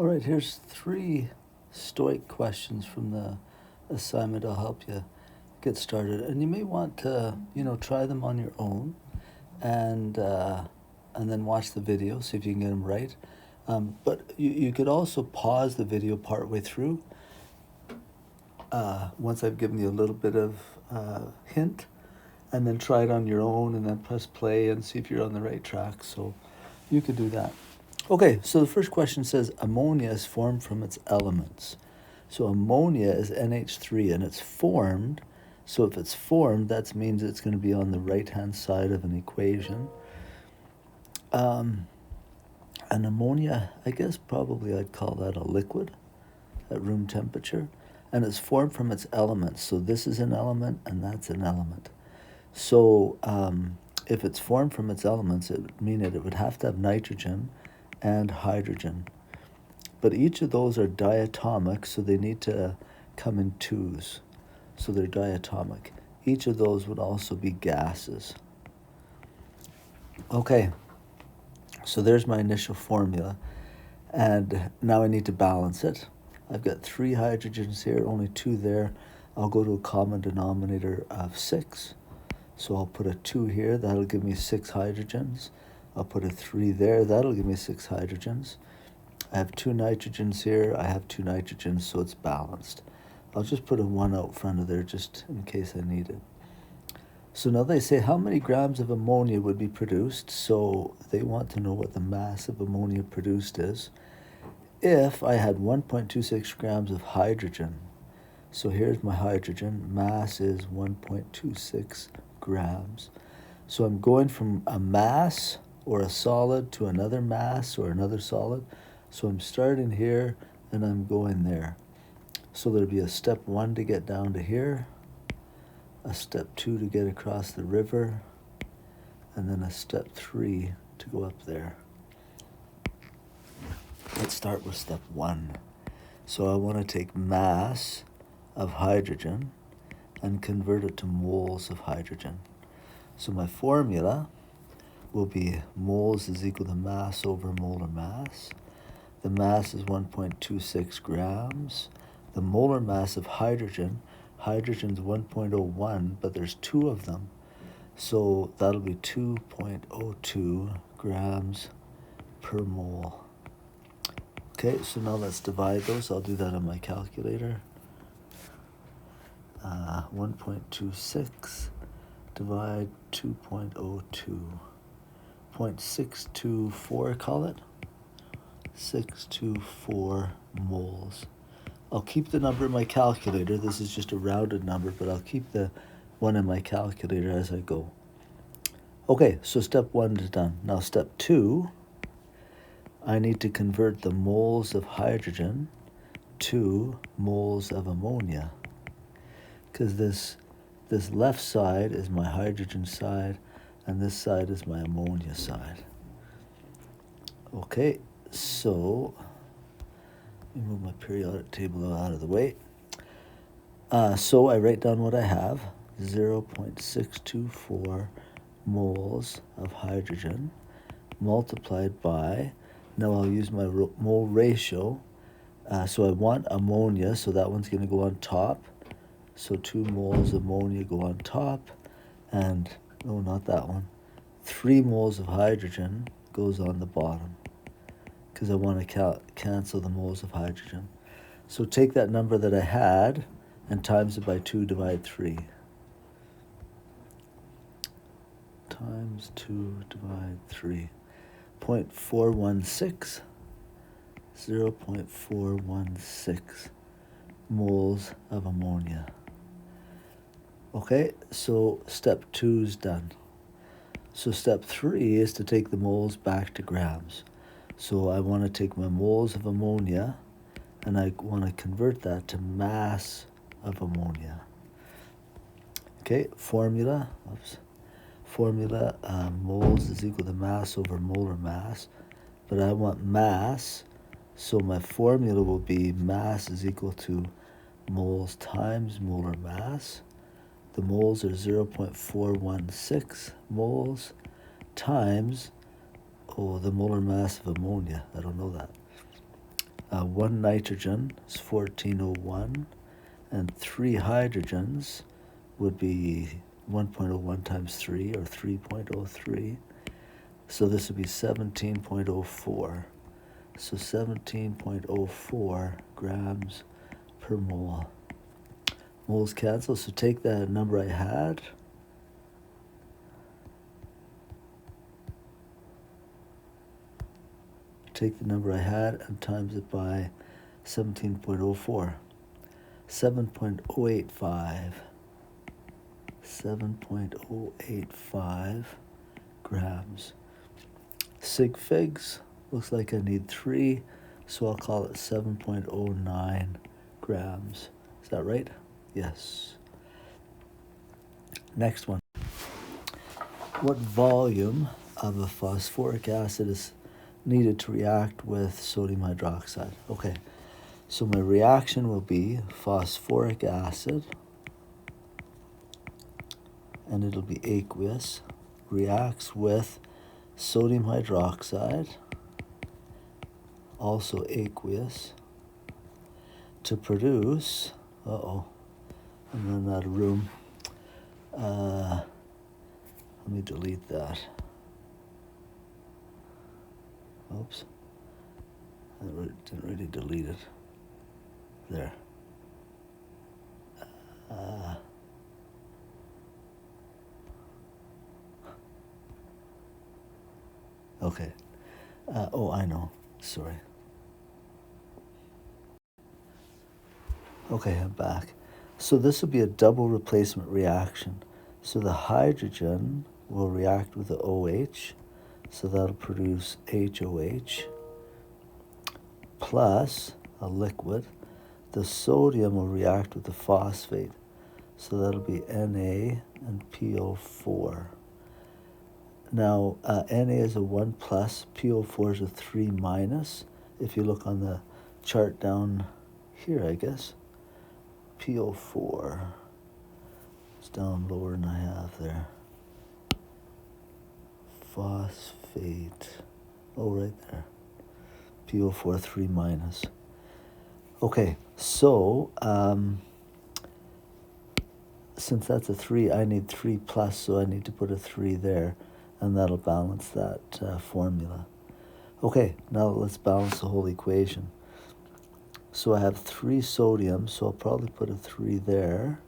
All right, here's 3 Stoic questions from the assignment. I'll help you get started. And you may want to, try them on your own and then watch the video, see if you can get them right. But you could also pause the video partway through once I've given you a little bit of hint, and then try it on your own and then press play and see if you're on the right track. So you could do that. Okay, so the first question says ammonia is formed from its elements. So ammonia is NH3 and it's formed. So if it's formed, that means it's going to be on the right-hand side of an equation. And ammonia, I guess probably I'd call that a liquid at room temperature. And it's formed from its elements. So this is an element and that's an element. So if it's formed from its elements, it would mean it would have to have nitrogen and hydrogen. But each of those are diatomic, so they need to come in twos. So they're diatomic. Each of those would also be gases. Okay, so there's my initial formula. And now I need to balance it. I've got 3 hydrogens here, only 2 there. I'll go to a common denominator of 6. So I'll put a 2 here, that'll give me 6 hydrogens. I'll put a 3 there, that'll give me 6 hydrogens. I have 2 nitrogens here, I have 2 nitrogens, so it's balanced. I'll just put a 1 out front of there just in case I need it. So now they say how many grams of ammonia would be produced, so they want to know what the mass of ammonia produced is. If I had 1.26 grams of hydrogen, so here's my hydrogen, mass is 1.26 grams. So I'm going from a mass or a solid to another mass or another solid. So I'm starting here and I'm going there. So there'll be a step 1 to get down to here, a step 2 to get across the river, and then a step 3 to go up there. Let's start with step 1. So I want to take mass of hydrogen and convert it to moles of hydrogen. So my formula will be moles is equal to mass over molar mass. The mass is 1.26 grams. The molar mass of hydrogen, hydrogen's 1.01, but there's 2 of them. So that'll be 2.02 grams per mole. Okay, so now let's divide those. I'll do that on my calculator. 1.26 divide 2.02. 0.624, call it. 624 moles. I'll keep the number in my calculator. This is just a rounded number, but I'll keep the one in my calculator as I go. Okay, so step 1 is done. Now step 2, I need to convert the moles of hydrogen to moles of ammonia, because this left side is my hydrogen side and this side is my ammonia side. Okay, so let me move my periodic table out of the way. So I write down what I have, 0.624 moles of hydrogen multiplied by, now I'll use my mole ratio. So I want ammonia, so that one's going to go on top. So 2 moles of ammonia go on top, and, no, not that one. 3 moles of hydrogen goes on the bottom, because I want to cancel the moles of hydrogen. So take that number that I had and times it by 2, divide 3. Times 2, divide 3. 0.416. 0.416 moles of ammonia. Okay, so step 2 is done. So step 3 is to take the moles back to grams. So I want to take my moles of ammonia and I want to convert that to mass of ammonia. Okay, formula, moles is equal to mass over molar mass, but I want mass, so my formula will be mass is equal to moles times molar mass. The moles are 0.416 moles times, the molar mass of ammonia. I don't know that. 1 nitrogen is 1401, and 3 hydrogens would be 1.01 times 3, or 3.03. So this would be 17.04. So 17.04 grams per mole. Moles cancel, so take that number I had, and times it by 17.04. 7.085. 7.085 grams. Sig figs, looks like I need 3, so I'll call it 7.09 grams. Is that right? Yes. Next one. What volume of a phosphoric acid is needed to react with sodium hydroxide? Okay, so my reaction will be phosphoric acid, and it'll be aqueous, reacts with sodium hydroxide, also aqueous, to produce, I'm running out of room. Let me delete that. Oops. I didn't really delete it. There. Okay. I know. Sorry. Okay, I'm back. So this will be a double replacement reaction. So the hydrogen will react with the OH, so that'll produce HOH, plus a liquid. The sodium will react with the phosphate, so that'll be Na and PO4. Now, Na is a 1 plus, PO4 is a 3 minus. If you look on the chart down here, I guess, PO4, it's down lower than I have there. Phosphate, right there. PO4, 3 minus. Okay, so since that's a 3, I need 3 plus, so I need to put a 3 there, and that'll balance that formula. Okay, now let's balance the whole equation. So I have 3 sodium, so I'll probably put a 3 there,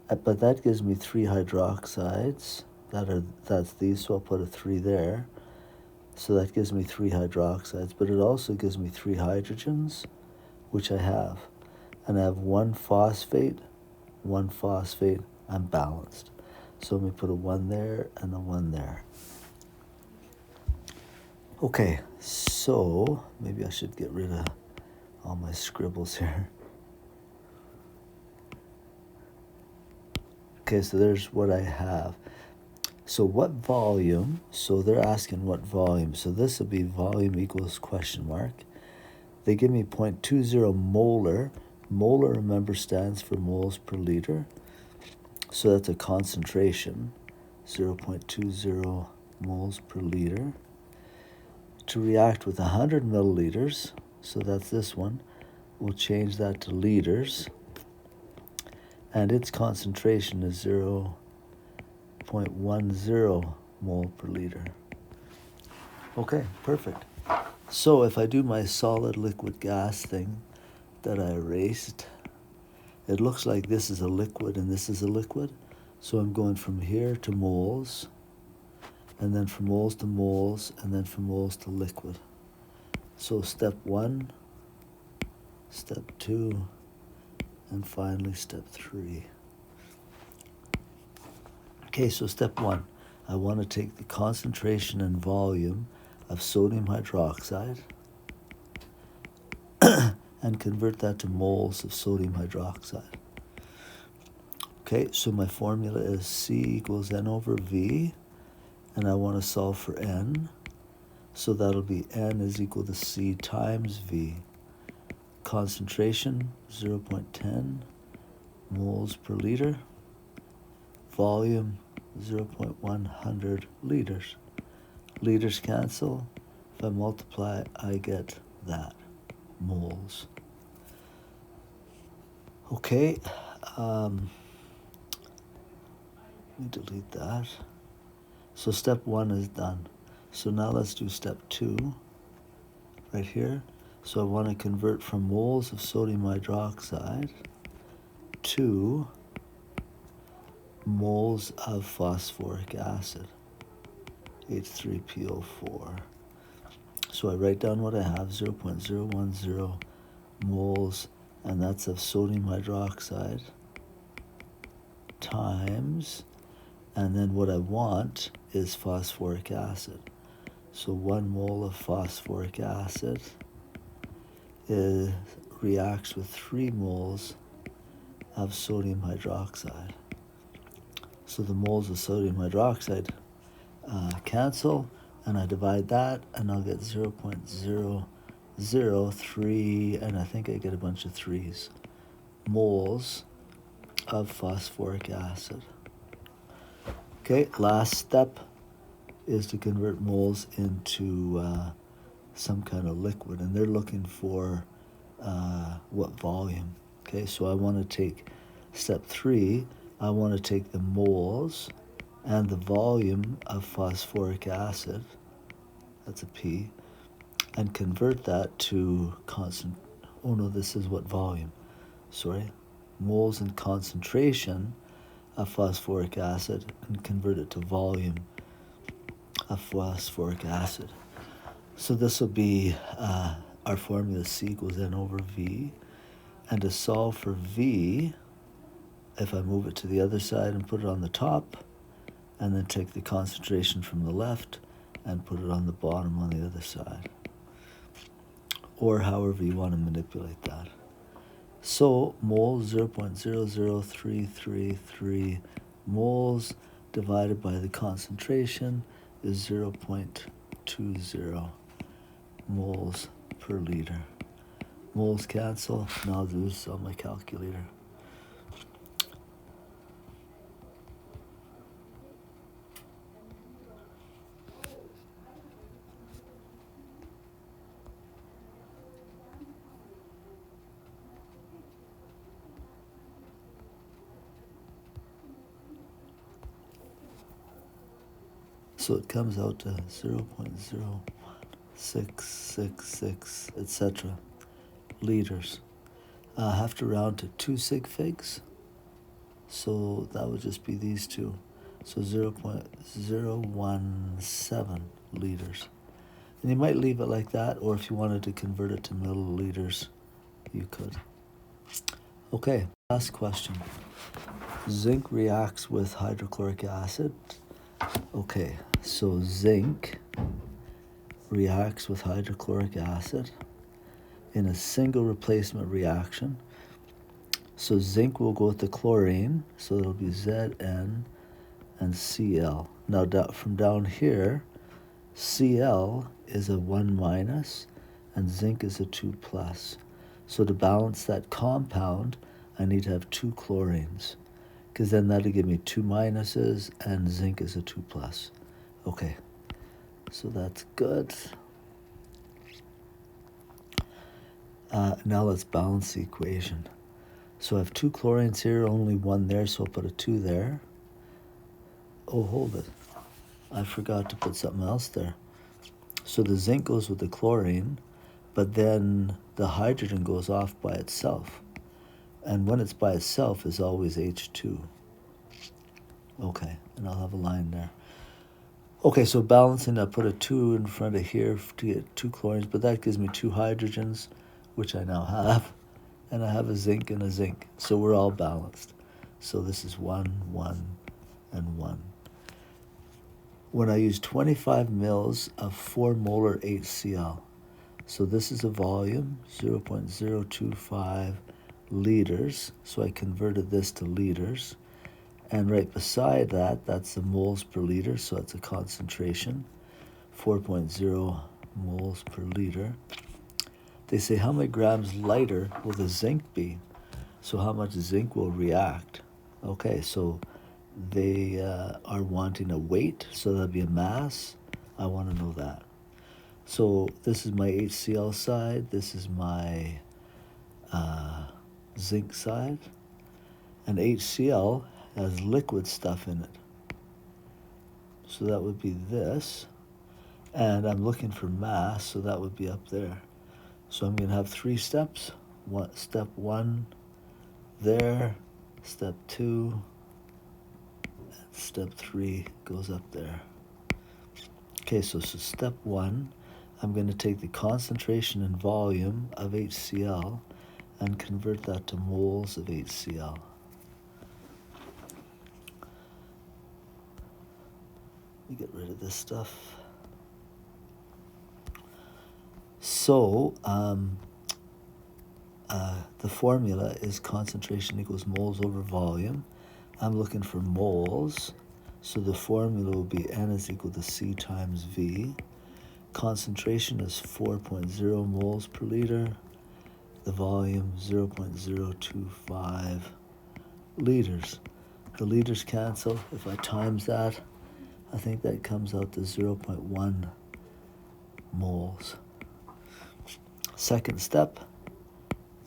but that gives me 3 hydroxides. That's these, so I'll put a 3 there. So that gives me 3 hydroxides, but it also gives me 3 hydrogens, which I have. And I have 1 phosphate, I'm balanced. So let me put a 1 there and a 1 there. Okay, so maybe I should get rid of all my scribbles here. Okay, so there's what I have. So what volume? So they're asking what volume. So this will be volume equals question mark. They give me 0.20 molar. Molar, remember, stands for moles per liter. So that's a concentration, 0.20 moles per liter. To react with 100 milliliters, so that's this one, we'll change that to liters. And its concentration is 0.10 mole per liter. Okay, perfect. So if I do my solid liquid gas thing that I erased, it looks like this is a liquid and this is a liquid. So I'm going from here to moles, and then from moles to moles, and then from moles to liquid. So step 1, step 2, and finally step 3. Okay, so step 1, I want to take the concentration and volume of sodium hydroxide and convert that to moles of sodium hydroxide. Okay, so my formula is C equals N over V, and I want to solve for N. So that'll be N is equal to C times V. Concentration, 0.10 moles per liter. Volume, 0.100 liters. Liters cancel. If I multiply, I get that. moles. Okay, let me delete that. So step 1 is done. So now let's do step 2 right here. So I want to convert from moles of sodium hydroxide to moles of phosphoric acid, H3PO4. So I write down what I have, 0.010 moles, and that's of sodium hydroxide times, and then what I want is phosphoric acid. So 1 mole of phosphoric acid reacts with 3 moles of sodium hydroxide. So the moles of sodium hydroxide cancel, and I divide that, and I'll get 0.003, and I think I get a bunch of 3s, moles of phosphoric acid. Okay, last step is to convert moles into some kind of liquid, and they're looking for what volume. Okay, so I want to take step 3, I want to take the moles and the volume of phosphoric acid, that's a P, and convert that to this is what volume, moles and concentration of phosphoric acid, and convert it to volume of phosphoric acid. So this will be our formula, C equals N over V, and to solve for V, if I move it to the other side and put it on the top, and then take the concentration from the left and put it on the bottom on the other side, or however you want to manipulate that. So moles, 0.00333 moles divided by the concentration is 0.20 moles per liter. Moles cancel, now I'll do this on my calculator. So it comes out to 0.0666, etc. liters. I have to round to 2 sig figs, so that would just be these two. So 0.017 liters. And you might leave it like that, or if you wanted to convert it to milliliters, you could. Okay, last question. Zinc reacts with hydrochloric acid. Okay, so zinc reacts with hydrochloric acid in a single replacement reaction. So zinc will go with the chlorine, so it'll be Zn and Cl. Now from down here, Cl is a 1 minus and zinc is a 2 plus. So to balance that compound, I need to have 2 chlorines, because then that'll give me 2 minuses and zinc is a 2 plus. Okay, so that's good. Now let's balance the equation. So I have 2 chlorines here, only 1 there, so I'll put a 2 there. Oh, hold it. I forgot to put something else there. So the zinc goes with the chlorine, but then the hydrogen goes off by itself. And when it's by itself, is always H2. Okay, and I'll have a line there. Okay, so balancing, I put a 2 in front of here to get 2 chlorines, but that gives me 2 hydrogens, which I now have, and I have a zinc and a zinc. So we're all balanced. So this is 1, 1, and 1. When I use 25 mils of 4 molar HCl, so this is a volume, 0.025 liters, so I converted this to liters. And right beside that, that's the moles per liter, so it's a concentration, 4.0 moles per liter. They say, how many grams lighter will the zinc be? So how much zinc will react? Okay, so they are wanting a weight, so that'd be a mass. I want to know that. So this is my HCl side, this is my zinc side, and HCl has liquid stuff in it. So that would be this, and I'm looking for mass, so that would be up there. So I'm going to have 3 steps. Step 1 there, step 2, and step 3 goes up there. Okay, so step 1, I'm going to take the concentration and volume of HCl and convert that to moles of HCl. Let me get rid of this stuff. So the formula is concentration equals moles over volume. I'm looking for moles, so the formula will be N is equal to C times V. Concentration is 4.0 moles per liter. The volume 0.025 liters. The liters cancel. If I times that, I think that comes out to 0.1 moles. Second step,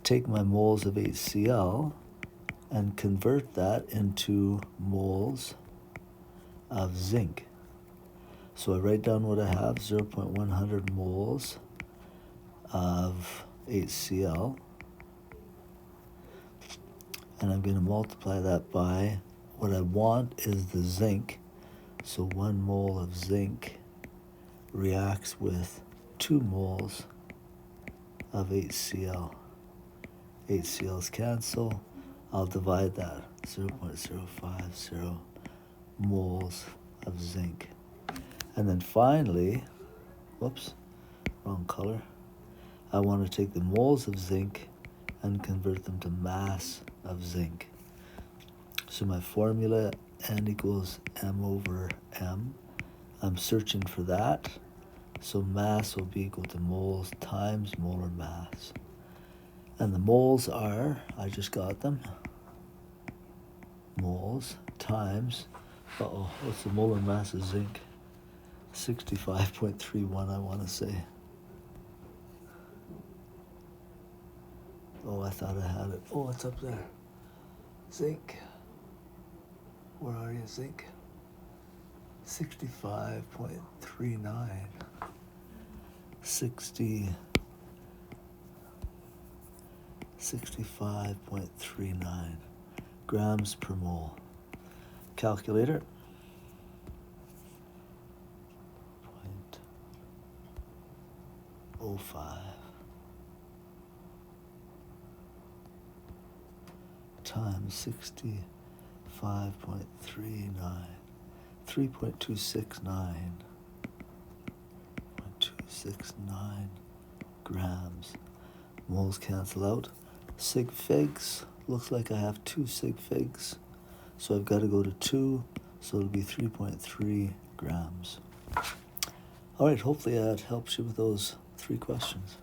take my moles of HCl and convert that into moles of zinc. So I write down what I have, 0.100 moles of HCl, and I'm going to multiply that by what I want is the zinc. So 1 mole of zinc reacts with 2 moles of HCl. HCl's cancel. I'll divide that, 0.050 moles of zinc. And then finally, whoops, wrong color. I want to take the moles of zinc and convert them to mass of zinc. So my formula, N equals M over M. I'm searching for that. So mass will be equal to moles times molar mass. And the moles are, I just got them, moles times, what's the molar mass of zinc? 65.31, I want to say. Oh, I thought I had it. Oh, it's up there. Zinc. Where are you, zinc? 65.39. 65.39 grams per mole. Calculator. 0.05 times 65.39, 3.269 grams. Moles cancel out. Sig figs, looks like I have 2 sig figs, so I've got to go to 2, so it'll be 3.3 grams. All right, hopefully that helps you with those 3 questions.